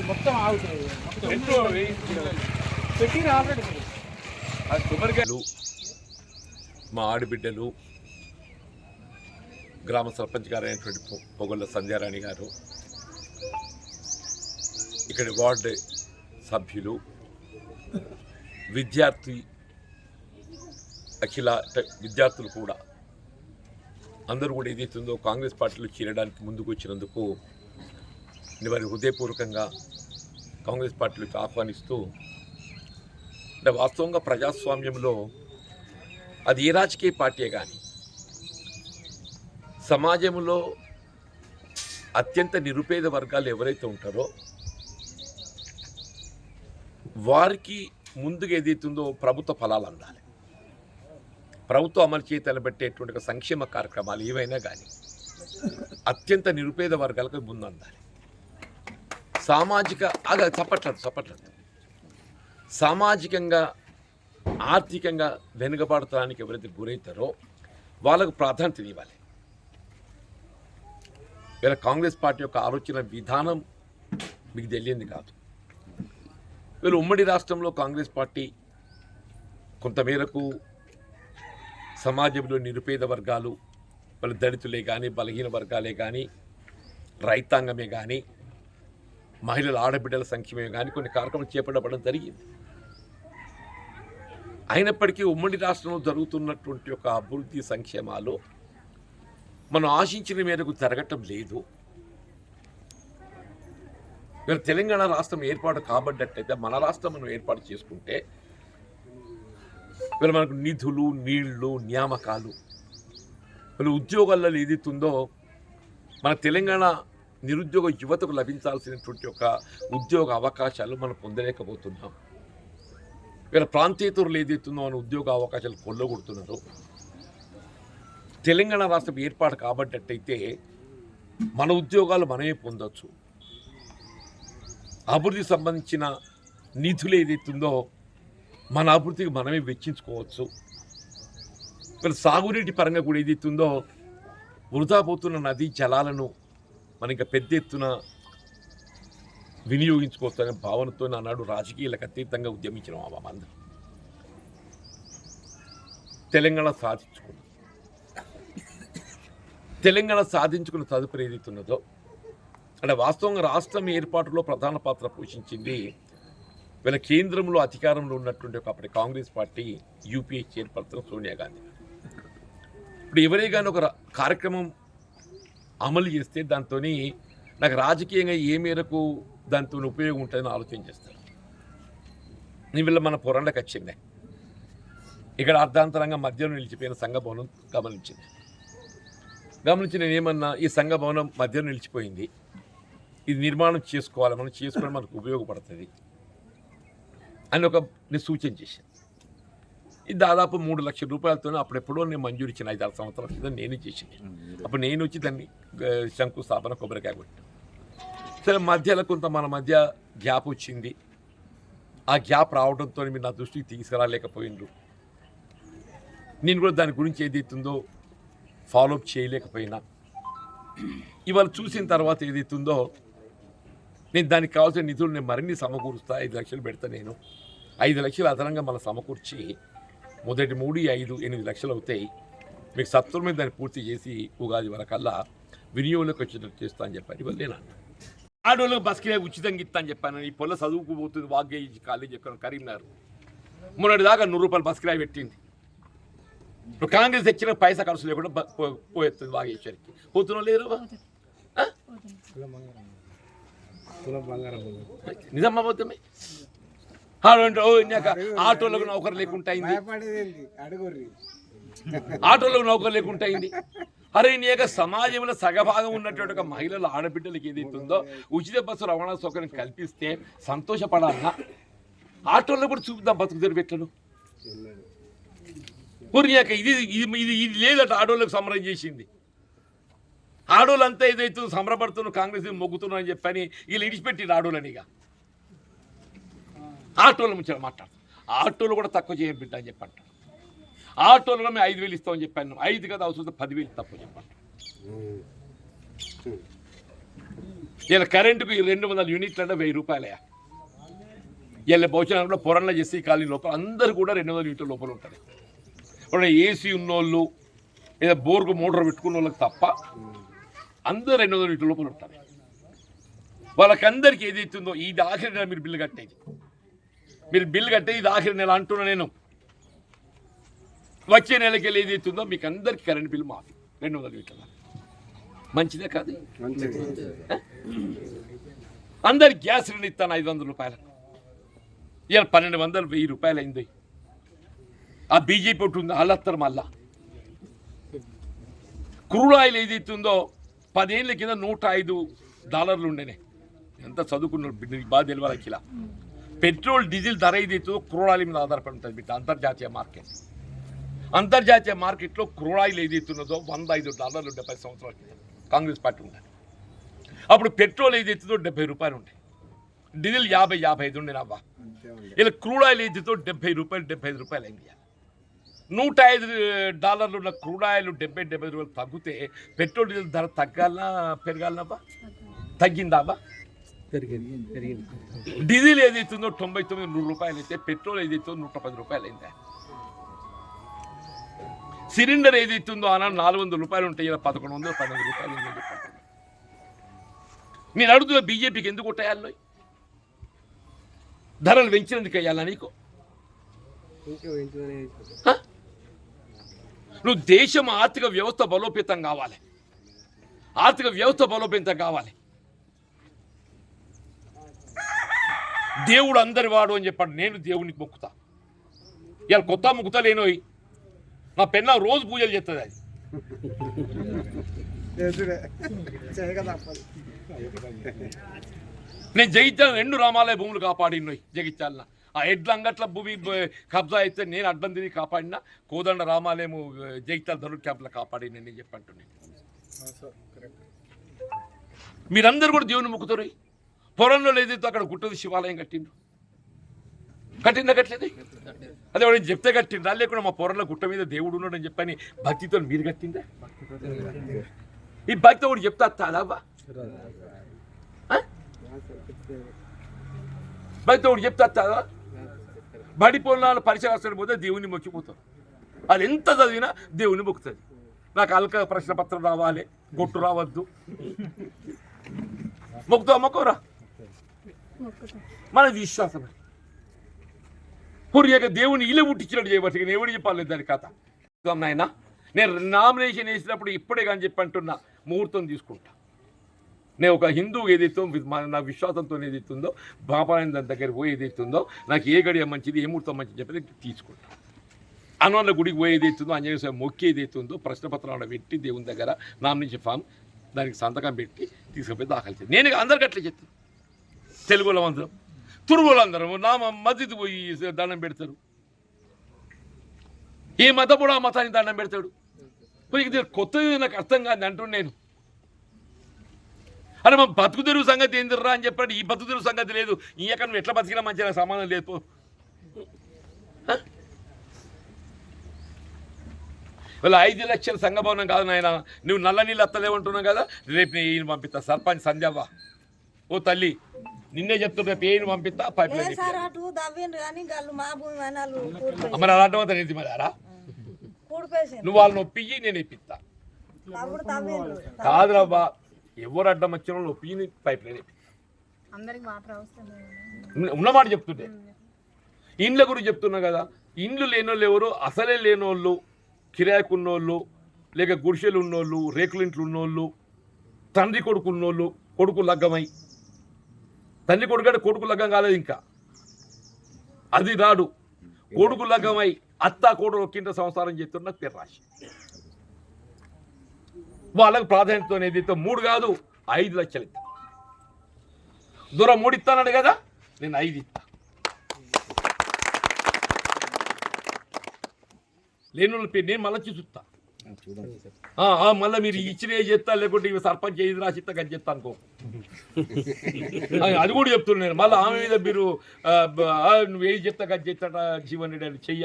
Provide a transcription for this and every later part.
మొత్తం ఆగుతాయి. మా ఆడబిడ్డలు గ్రామ సర్పంచ్ గారు అయినటువంటి పొగళ్ళ సంధ్యారాణి గారు, ఇక్కడి వార్డు సభ్యులు, విద్యార్థులు కూడా అందరూ కూడా ఏదైతుందో కాంగ్రెస్ పార్టీలో చేరడానికి ముందుకు వచ్చినందుకు వారి హృదయపూర్వకంగా కాంగ్రెస్ పార్టీలోకి ఆహ్వానిస్తూ, అంటే వాస్తవంగా ప్రజాస్వామ్యంలో అది ఏ రాజకీయ పార్టీ కానీ సమాజంలో అత్యంత నిరుపేద వర్గాలు ఎవరైతే ఉంటారో వారికి ముందుగా ఏదైతుందో ప్రభుత్వ ఫలాలు అందాలి. ప్రభుత్వం అమలు చేతలు పెట్టేటువంటి సంక్షేమ కార్యక్రమాలు ఏవైనా కానీ అత్యంత నిరుపేద వర్గాలకు ముందు అందాలి. చప్పట్లేదు సామాజికంగా ఆర్థికంగా వెనుకబడటానికి ఎవరైతే గురవుతారో వాళ్ళకు ప్రాధాన్యత ఇవ్వాలి. వీళ్ళ కాంగ్రెస్ పార్టీ యొక్క ఆలోచన విధానం మీకు తెలియంది కాదు. వీళ్ళు ఉమ్మడి రాష్ట్రంలో కాంగ్రెస్ పార్టీ కొంతమేరకు సమాజంలో నిరుపేద వర్గాలు, వాళ్ళ దళితులే కానీ, బలహీన వర్గాలే కానీ, రైతాంగమే కానీ, మహిళల ఆడబిడ్డల సంక్షేమమే కానీ కొన్ని కార్యక్రమాలు చేపట్టడం జరిగింది. అయినప్పటికీ ఉమ్మడి రాష్ట్రంలో జరుగుతున్నటువంటి ఒక అభివృద్ధి సంక్షేమాలు మనం ఆశించిన మేరకు జరగటం లేదు. మీరు తెలంగాణ రాష్ట్రం ఏర్పాటు కాబడ్డట్టయితే మన రాష్ట్రం మనం ఏర్పాటు చేసుకుంటే వీళ్ళు మనకు నిధులు, నీళ్లు, నియామకాలు, వీళ్ళు ఉద్యోగాల్లో ఏదైతుందో మన తెలంగాణ నిరుద్యోగ యువతకు లభించాల్సినటువంటి ఒక ఉద్యోగ అవకాశాలు మనం పొందలేకపోతున్నాం. వీళ్ళ ప్రాంతేతరులు ఏదైతుందో మన ఉద్యోగ అవకాశాలు కొల్లగొడుతున్నారు. తెలంగాణ రాష్ట్రం ఏర్పాటు కాబట్టయితే మన ఉద్యోగాలు మనమే పొందవచ్చు. అభివృద్ధికి సంబంధించిన నిధులు ఏదైతుందో మన అభివృద్ధికి మనమే వెచ్చించుకోవచ్చు. వీళ్ళ సాగునీటి పరంగా కూడా ఏదైతుందో వృధా పోతున్న నదీ జలాలను మన ఇంకా పెద్ద ఎత్తున వినియోగించుకోవచ్చు అనే భావనతో ఆనాడు రాజకీయాలకు అతీతంగా ఉద్యమించిన అందరం తెలంగాణ సాధించుకున్న తదుపరి ఏదైతున్నదో అంటే వాస్తవంగా రాష్ట్రం ఏర్పాటులో ప్రధాన పాత్ర పోషించింది వీళ్ళ కేంద్రంలో అధికారంలో ఉన్నటువంటి ఒక అప్పటి Congress party UPA chairperson Sonia Gandhi. ఇప్పుడు ఎవరే కానీ ఒక కార్యక్రమం అమలు చేస్తే దాంతో నాకు రాజకీయంగా ఏ మేరకు దాంతో ఉపయోగం ఉంటుందని ఆలోచన చేస్తారు. వీళ్ళ మన పొరంలోకి వచ్చిందే ఇక్కడ అర్ధాంతరంగా మధ్యలో నిలిచిపోయిన సంఘ భవనం గమనించి నేనేమన్నా ఈ సంఘ భవనం మధ్యలో నిలిచిపోయింది, ఇది నిర్మాణం చేసుకోవాలి, మనం చేసుకోవడం మనకు ఉపయోగపడుతుంది అని నేను సూచన చేశాను. ఇది దాదాపు 3 లక్షల రూపాయలతో అప్పుడెప్పుడో నేను మంజూరు ఇచ్చిన 5-6 సంవత్సరాల క్రితం నేనే చేసింది. అప్పుడు నేను వచ్చి దాన్ని శంకుస్థాపన కొబ్బరికాయ కొట్టాను. సరే మధ్యలో కొంత మన మధ్య గ్యాప్ వచ్చింది. ఆ గ్యాప్ రావడంతో మీరు నా దృష్టికి తీసుకురాలేకపోయిండ్రు. నేను కూడా దాని గురించి ఏదైతుందో ఫాలోఅప్ చేయలేకపోయినా ఇవాళ చూసిన తర్వాత ఏదైతుందో నేను దానికి కావాల్సిన నిధులు నేను మరిన్ని సమకూరుస్తా. 5 లక్షలు పెడతా. నేను 5 లక్షలు అదనంగా మళ్ళీ సమకూర్చి మొదటి 3, 5, 8 లక్షలు అవుతాయి. మీకు సత్వరమే దాన్ని పూర్తి చేసి ఉగాది వరకల్లా వినియోగంలోకి వచ్చేటట్టు చేస్తా అని చెప్పాను. ఇవాళ నేను అన్నా ఆడోళ్ళకి బస్కి ఉచితంగా ఇస్తా అని చెప్పాను. ఈ పొల్ల చదువుకు పోతుంది వాగ్గేజ్ కాలేజ్ ఎక్కడ కరీంనగర్ మొన్నటి దాకా 100 రూపాయలు బస్ కిరాయి పెట్టింది. ఇప్పుడు కాంగ్రెస్ తెచ్చిన పైసా ఖర్చు లేకుండా పోయేస్తుంది వాగేశ్వరికి. పోతున్నా లేరు నిజమ్మా పోతామే. ఆటోలకు నౌకరు లేకుండా అయింది. అరే నీక సమాజంలో సగభాగం ఉన్నటువంటి ఒక మహిళల ఆడబిడ్డలకి ఏదైతుందో ఉచిత బస్సు రవాణా సౌకర్యం కల్పిస్తే సంతోషపడాలన్నా ఆటోల్లో కూడా చూపుదాం బతుకు తెరిపెట్టను. పూర్ణియాక ఇది లేదట ఆటోలకు సమరం చేసింది. ఆడోళ్ళంతా ఏదైతుందో సంబరపడుతున్న కాంగ్రెస్ మొగ్గుతున్నా అని చెప్పని వీళ్ళు ఇడిచిపెట్టి ఆడోళ్ళని ఇక ఆటోల ముంచి మాట్లాడుతాం. ఆటోలు కూడా తక్కువ చేయం బిడ్డ అని చెప్పంటారు. ఆటోలో మేము 5,000 ఇస్తామని చెప్పాను. 5 కదా అవసరం 10,000 తక్కువ చెప్పంటారు. ఇలా కరెంటుకు 200 యూనిట్లు అంటే 1,000 రూపాయలయా. ఇలా భవిష్యత్తులో పొరంలో చేసి కాలనీ లోపల అందరూ కూడా 200 యూనిట్ల లోపల ఉంటుంది. ఇప్పుడు ఏసీ ఉన్నోళ్ళు లేదా బోర్కు మోటార్ పెట్టుకున్న వాళ్ళకి తప్ప అందరూ 200 యూనిట్ల లోపల ఉంటారు. వాళ్ళకందరికీ ఏదైతుందో ఇది ఆఖరి నెల మీరు బిల్లు కట్టేది, మీరు బిల్లు కట్టేది ఇది ఆఖరి నెల అంటున్నా నేను. వచ్చే నెలకి వెళ్ళి ఏదైతుందో మీకు అందరికీ కరెంట్ బిల్లు మాఫీ 200 యూనిట్ల. మంచిదే కాదు? అందరికి గ్యాస్ రిన్ ఇస్తాను 500 రూపాయలు. ఇవాళ 1,200 1,000 రూపాయలు అయింది. ఆ బీజేపీ ఒకటి ఉంది అల్లత్తరు. మళ్ళా క్రూడ్ ఆయిల్ ఏదైతుందో 10 ఏళ్ళ కింద $105 ఉండేనే. ఎంత చదువుకున్నాడు బాగా తెలియాలి కిలా. పెట్రోల్ డీజిల్ ధర ఏదైతుందో క్రూడ్ ఆయిల్ మీద ఆధారపడి ఉంటుంది బిడ్డ. అంతర్జాతీయ మార్కెట్, అంతర్జాతీయ మార్కెట్లో క్రూడ్ ఆయిల్ ఏదైతున్నదో $105 ఉండే 10 సంవత్సరాల కింద కాంగ్రెస్ పార్టీ ఉండే. అప్పుడు పెట్రోల్ ఏదైతుందో 70 రూపాయలు ఉండే, డీజిల్ 50-55 ఉండే నవ్వా. ఇలా క్రూడ్ ఆయిల్ ఏదైతుందో 70 రూపాయలు 75 రూపాయలు అయింది. $105 ఉన్న క్రూడ్ ఆయిల్ 70-75 రూపాయలు తగ్గితే పెట్రోల్ డీజిల్ ధర తగ్గాలనా పెరగాలనబ్బా? తగ్గిందాబ్బా? డీజిల్ ఏదైతుందో 99-100 రూపాయలు అయితే పెట్రోల్ ఏదైతుందో 110 రూపాయలు అయిందా. సిలిండర్ ఏదైతుందో ఆనాడు 400 రూపాయలు ఉంటాయి, ఇలా 1100-1200 రూపాయలు అయిందని చెప్పండి. నేను అడుగుతున్న బీజేపీకి ఎందుకు కొట్టేయాలి? ధరలు పెంచినందుకు అయ్యాలా నీకు? నువ్వు దేశం ఆర్థిక వ్యవస్థ బలోపేతం కావాలి, ఆర్థిక వ్యవస్థ బలోపేతం కావాలి. దేవుడు అందరి వాడు అని చెప్పాడు. నేను దేవునికి మొక్కుతా. ఇవాళ కొత్త మొక్కుతా లేనోయి. నా పెన్న రోజు పూజలు చేస్తుంది. అది నేను జగిత్యాల 2 రామాలయ భూములు కాపాడినోయి. జగిత్యాల ఆ ఎడ్ల అంగట్ల భూమి కబ్జా అయితే నేను అడ్డం తిరిగి కాపాడినా. కోదండ రామాలయము జగిత్యాల ధనుర్ క్యాంపులో కాపాడిన నేను చెప్పంటున్నాను. మీరందరూ కూడా దేవుని మొక్కుతారు. పొలంలో ఏదైతే అక్కడ గుట్టది శివాలయం కట్టిండ్రు. కట్టిందా కట్టలేదు? అదే వాడు చెప్తే కట్టిండ్రా, లేకుండా మా పొరంలో గుట్ట మీద దేవుడు ఉన్నాడు అని చెప్పని భక్తితో మీరు కట్టిందా? ఈ భక్తి ఒకటి చెప్తా అవ్వా? భక్తి ఒకటి చెప్తా బడి పొలాలు పరిచయం పోతే దేవుని మొక్కిపోతారు. అది ఎంత చదివినా దేవుని మొక్కుతుంది. నాకు అల్క ప్రశ్న పత్రం రావాలి, గొట్టు రావద్దు. మొక్కుతావు మొక్కరా? మన విశ్వాసం. పూర్వక దేవుని ఇల్లు పుట్టించినట్టు చేయబట్టి నేను ఎవరు చెప్పాలి దాని కథ. నాయన నేను నామినేషన్ వేసినప్పుడు ఇప్పుడే కానీ చెప్పి అంటున్నా, ముహూర్తం తీసుకుంటా. నేను ఒక హిందువు ఏదైతే నా విశ్వాసంతో ఏదైతుందో బాపారాయణ దాని దగ్గరికి పోయి ఏదైతుందో నాకు ఏ గడియ మంచిది ఏ ముహూర్తం మంచిది చెప్పి తీసుకుంటా. హనుమాన్ల గుడికి పోయి ఏదైతుందో ఆంజనేయ స్వామి మొక్కి ఏదైతుందో ప్రశ్నపత్రాలు పెట్టి దేవుని దగ్గర నామినేషన్ ఫామ్ దానికి సంతకం పెట్టి తీసుకుపోయి దాఖలు చేయాలి. నేను అందరికీ అట్లా చెప్తాను. తెలుగులో అందరం తురుగులు అందరం నా మస్జిద్ పోయి దండం పెడతారు. ఏ మతపుడు ఆ మతానికి దండం పెడతాడు. ఇది కొత్తది నాకు అర్థం కాదు అంటున్నాను నేను. అరే మా బతుకు తెరువు సంగతి ఏందిర్రా అని చెప్పాడు. ఈ బతుకు తెరువు సంగతి లేదు. ఈ ఎక్కడ నువ్వు ఎట్లా బతికినా మంచిగా సమాధానం లేదు. వీళ్ళు 5 లక్షల సంఘభవనం కాదు నాయన. నువ్వు నల్ల నీళ్ళు అత్తలేమంటున్నావు కదా. రేపు నేను ఈయన పంపిస్తా. సర్పంచ్ సంధ్యవ్వ, ఓ తల్లి నిన్నే చెప్తున్నా, రేపు ఏను పంపిస్తా. పైప్ మరి అలాంటి మాత్రం ఏంటి మరి అరా? నువ్వు వాళ్ళని ఒప్పించి నేను ఇప్పిస్తా. కాదురాబ్బా, ఎవరు అడ్డం వచ్చిన వాళ్ళు ఒప్పించి పైప్ లైన్ ఉన్నమాట చెప్తుంటే. ఇండ్ల గురించి చెప్తున్నా కదా. ఇండ్లు లేనోళ్ళు ఎవరు? అసలే లేనోళ్ళు, కిరాయికు ఉన్నోళ్ళు, లేక గుడిసెలు ఉన్నోళ్ళు, రేకుల ఇంట్లు ఉన్నోళ్ళు, తండ్రి కొడుకు ఉన్నోళ్ళు, కొడుకు లగ్గమై తండ్రి కొడుకు కొడుకు లగ్గం కాలేదు ఇంకా, అది రాడు. కొడుకు లగ్గమై అత్త కోడు ఒక్కింట సంసారం చేస్తున్న పేరు రాశి. వాళ్ళకు ప్రాధాన్యత అనేది 3 కాదు 5 లక్షలు ఇస్తా. దూరం 3 ఇస్తానడు కదా, నేను 5 ఇస్తా. లేని వాళ్ళ పేరు నేను మళ్ళీ చూస్తా. మళ్ళీ మీరు ఇచ్చిన చెప్తా లేకుంటే ఇవి సర్పంచ్ ఏది రాసిస్తా అని చెప్తా అనుకో అది కూడా చెప్తున్నాను నేను. మళ్ళీ ఆమె మీద మీరు నువ్వు ఏది చెప్తా అని చెప్తాట జీవన్ రెడ్డి అని చెయ్య.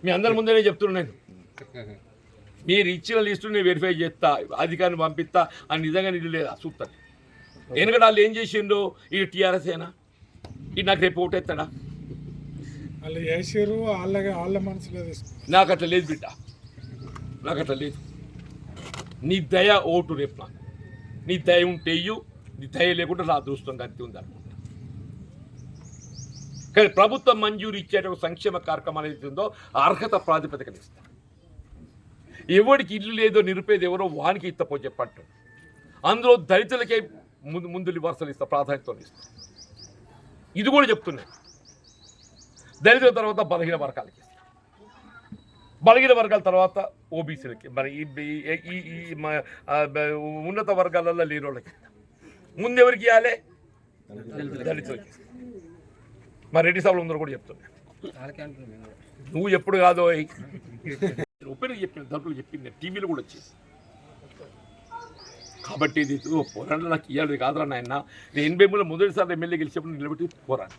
మీ అందరి ముందే చెప్తున్నాను నేను. మీరు ఇచ్చిన లిస్టు నేను వెరిఫై చేస్తా, అధికారిని పంపిస్తా అని నిజంగా నిధులు లేదా చూస్తాను. ఎందుకంటే వాళ్ళు ఏం చేసిండో ఇది టీఆర్ఎస్ అయినా ఇది నాకు రేపు ఓటేస్తాడా? వాళ్ళు చేసారు వాళ్ళ మనసులో నాకు అట్లా లేదు బిడ్డ, నాకు అట్లా లేదు. నీ దయ ఓటు రేపు నాకు. నీ దయ ఉంటే ఇయ్యు, నీ దయ లేకుండా నా అదృష్టం గంతి ఉంది అనుకుంటా. కానీ ప్రభుత్వం మంజూరు ఇచ్చే ఒక సంక్షేమ కార్యక్రమం అనేది ఉందో అర్హత ప్రాతిపదికన ఇస్తాను. ఎవరికి ఇల్లు లేదో నిరుపేద ఎవరో వానికి ఇస్తపో చెప్పట్టు. అందులో దళితులకే ముందు వరుసలు ఇస్తా, ప్రాధాన్యత ఇస్తా. ఇది కూడా చెప్తున్నాయి. దళితుల తర్వాత బలహీన వర్గాలకి, బలహీన వర్గాల తర్వాత ఓబీసీలకి, మరి ఈ ఉన్నత వర్గాలలో లేని వాళ్ళకి ముందు ఎవరికి ఇవ్వాలి? దళితులకి. మరి రెడ్డి సభలు అందరూ కూడా చెప్తున్నాయి. నువ్వు ఎప్పుడు కాదో ఒప్పేరికి చెప్పిన దళితులు చెప్పింది, టీవీలో కూడా వచ్చేసి. కాబట్టి ఇది పోరాట నాకు ఇవ్వాలి కాదురా నాయన. నేను 83లో మొదటిసారి ఎమ్మెల్యే గెలిచినప్పుడు నిలబెట్టి పోరాట.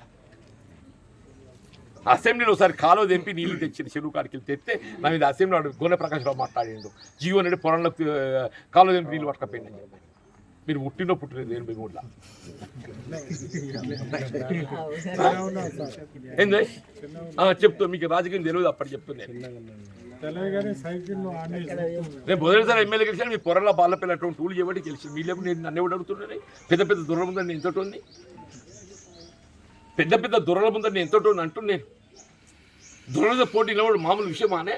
అసెంబ్లీలో ఒకసారి కాలువ తెంపి నీళ్ళు తెచ్చిన చెరువు కాడికి తెస్తే నా మీద అసెంబ్లీలో గోనె ప్రకాశ్రావు మాట్లాడిండు, జీవన్ రెడ్డి పొలంలో కాలువ తెంపి నీళ్ళు పట్టుకపోయింది అని చెప్పి. మీరు పుట్టినో పుట్టినది 83లో ఏంది చెప్తా. మీకు రాజకీయం తెలియదు అప్పటి చెప్తున్నాను. నేను మొదటిసారి ఎమ్మెల్యే గెలిచాను. మీ పొరల బాల పిల్ల అటువంటి టూలు చేయబట్టి గెలిచి మీ లేకుండా నేను నన్ను ఎవరు అడుగుతున్నాను? పెద్ద పెద్ద దూరం ఉందని నేను ఎంతటోని, పెద్ద పెద్ద దూరాల ముందని నేను ఎంతటోని అంటున్నాను. దూరంలో పోటీ నిలబడి మామూలు విషయమానే?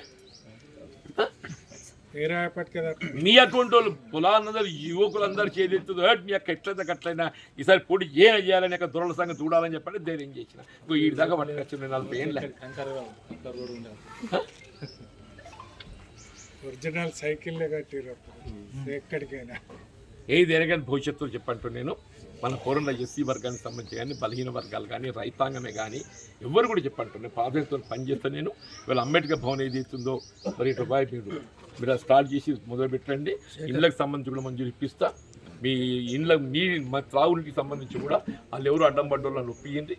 మీ అటువంటి వాళ్ళు కులాలందరూ యువకులందరూ చేదెత్తుదో మీ యొక్క ఎట్లయితే గట్లయినా ఈసారి పోటీ ఏం చేయాలని యొక్క దొరల సంగతి చూడాలని చెప్పండి ధైర్యం చేసిన. ఈ దాకా పట్టుకొచ్చి 40 ఏళ్ళు ఒరిజినల్ సైకిల్ కట్టిరు ఎక్కడికైనా. ఏది ఎరగని భవిష్యత్తులో చెప్పంటూ నేను మన పూర్ణ ఎస్సీ వర్గానికి సంబంధించి కానీ బలహీన వర్గాలు కానీ రైతాంగమే కానీ ఎవరు కూడా చెప్పంటున్నాను. ప్రాధాన్యతతో పనిచేస్తాను నేను. ఇవాళ అంబేద్కర్ భవన్ ఏది ఇస్తుందో మరి రూపాయి మీరు స్టార్ట్ చేసి మొదలు పెట్టండి. ఇళ్ళకి సంబంధించి కూడా మంజూరు ఇప్పిస్తా. మీ ఇండ్ల త్రాగునీటికి సంబంధించి కూడా వాళ్ళు ఎవరు అడ్డం పడ్డోళ్ళని ఒప్పియండి.